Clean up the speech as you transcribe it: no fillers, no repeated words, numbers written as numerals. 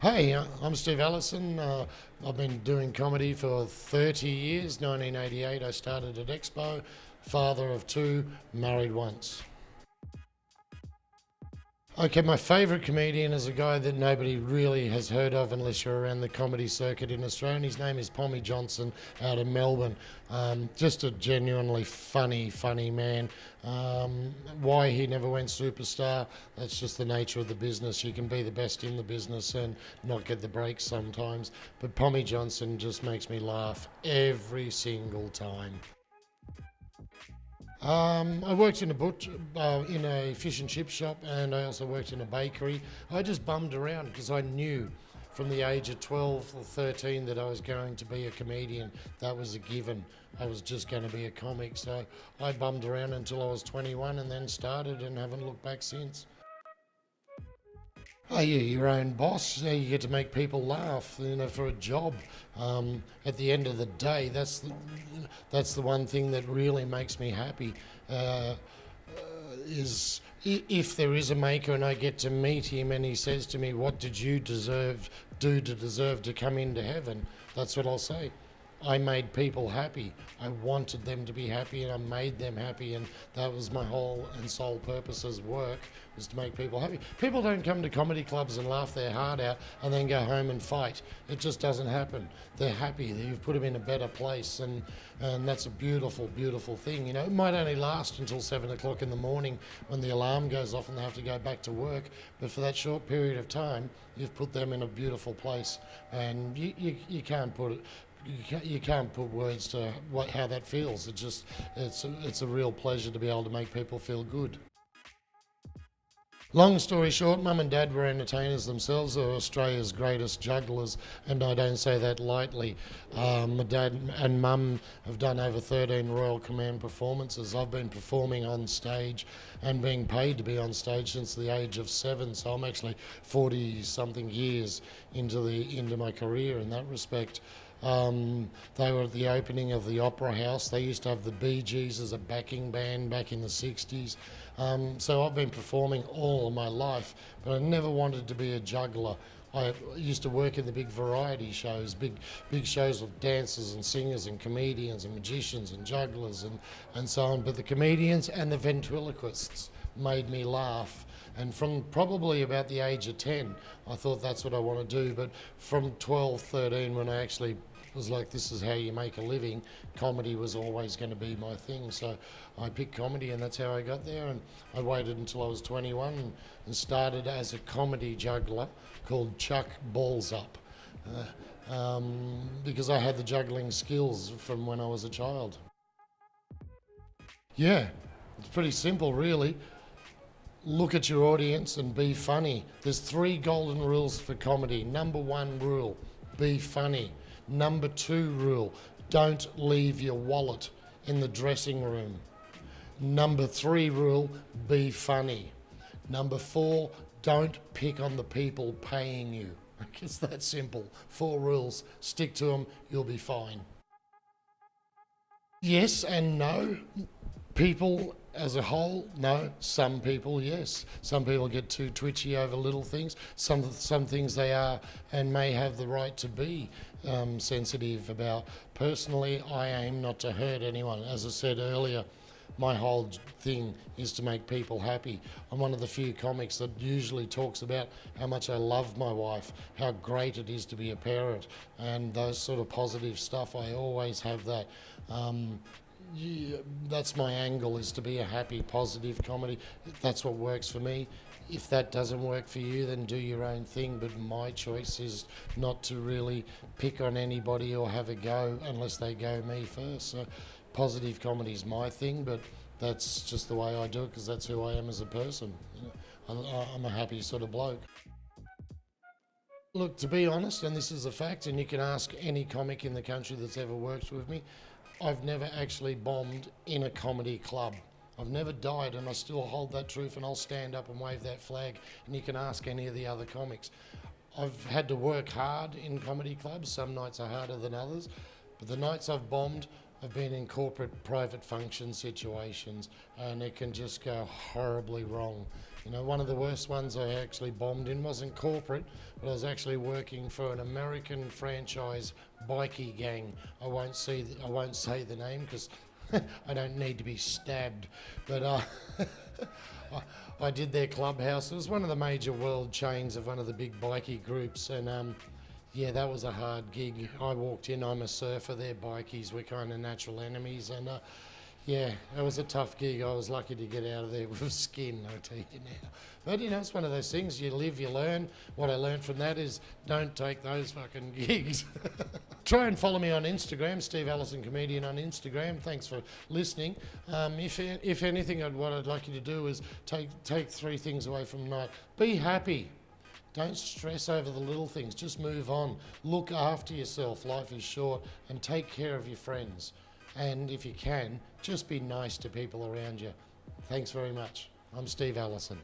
Hey, I'm Steve Allison. I've been doing comedy for 30 years. 1988, I started at Expo. Father of two, married once. Okay, my favourite comedian is a guy that nobody really has heard of unless you're around the comedy circuit in Australia. And his name is Pommy Johnson out of Melbourne. Just a genuinely funny man. Why he never went superstar, that's just the nature of the business. You can be the best in the business and not get the breaks sometimes. But Pommy Johnson just makes me laugh every single time. I worked in a in a fish and chip shop, and I also worked in a bakery. I just bummed around because I knew from the age of 12 or 13 that I was going to be a comedian. That was a given. I was just going to be a comic. So I bummed around until I was 21 and then started and haven't looked back since. Oh, you're your own boss. You get to make people laugh. For a job. At the end of the day, that's the one thing that really makes me happy. Uh, is if there is a maker and I get to meet him and he says to me, "What did you do to deserve to come into heaven?" That's what I'll say. I made people happy. I wanted them to be happy and I made them happy, and that was my whole and sole purpose as work, was to make people happy. People don't come to comedy clubs and laugh their heart out and then go home and fight. It just doesn't happen. They're happy. You've put them in a better place, and that's a beautiful thing. It might only last until 7 o'clock in the morning when the alarm goes off and they have to go back to work, but for that short period of time, you've put them in a beautiful place, and you can't put it. You can't put words to how that feels. It's a real pleasure to be able to make people feel good. Long story short, Mum and Dad were entertainers themselves. They were Australia's greatest jugglers, and I don't say that lightly. My dad and Mum have done over 13 Royal Command performances. I've been performing on stage and being paid to be on stage since the age of 7, so I'm actually 40-something years into my career in that respect. They were at the opening of the Opera House. They used to have the Bee Gees as a backing band back in the 60s. So I've been performing all of my life, but I never wanted to be a juggler. I used to work in the big variety shows, big shows with dancers and singers and comedians and magicians and jugglers and so on. But the comedians and the ventriloquists made me laugh. And from probably about the age of 10, I thought that's what I want to do. But from 12, 13, when I actually was like, this is how you make a living, comedy was always going to be my thing. So I picked comedy, and that's how I got there. And I waited until I was 21 and started as a comedy juggler called Chuck Balls Up, because I had the juggling skills from when I was a child. Yeah, it's pretty simple, really. Look at your audience and be funny. There's 3 golden rules for comedy. Number 1 rule, be funny. Number 2 rule, don't leave your wallet in the dressing room. Number 3 rule, be funny. Number 4, don't pick on the people paying you. It's that simple. 4 rules, stick to them, you'll be fine. Yes and no. People as a whole, no. Some people, yes. Some people get too twitchy over little things. Some things they are and may have the right to be sensitive about. Personally, I aim not to hurt anyone. As I said earlier, my whole thing is to make people happy. I'm one of the few comics that usually talks about how much I love my wife, how great it is to be a parent, and those sort of positive stuff. I always have that. Yeah, that's my angle, is to be a happy, positive comedy. That's what works for me. If that doesn't work for you, then do your own thing. But my choice is not to really pick on anybody or have a go unless they go me first. So positive comedy is my thing, but that's just the way I do it because that's who I am as a person. I'm a happy sort of bloke. Look, to be honest, and this is a fact, and you can ask any comic in the country that's ever worked with me, I've never actually bombed in a comedy club. I've never died, and I still hold that truth, and I'll stand up and wave that flag, and you can ask any of the other comics. I've had to work hard in comedy clubs. Some nights are harder than others, but the nights I've bombed, I've been in corporate private function situations, and it can just go horribly wrong. You know, one of the worst ones I actually bombed in wasn't corporate, but I was actually working for an American franchise bikie gang. I won't say the name because I don't need to be stabbed, but I did their clubhouse. It was one of the major world chains of one of the big bikie groups, and yeah, that was a hard gig. I walked in, I'm a surfer, they're bikies, we're kind of natural enemies, and yeah, it was a tough gig. I was lucky to get out of there with skin, I tell you now. But you know, it's one of those things, you live, you learn. What I learned from that is don't take those fucking gigs. Try and follow me on Instagram, Steve Allison Comedian on Instagram. Thanks for listening. If anything, what I'd like you to do is take 3 things away from tonight. Be happy. Don't stress over the little things. Just move on. Look after yourself. Life is short, and take care of your friends. And if you can, just be nice to people around you. Thanks very much. I'm Steve Allison.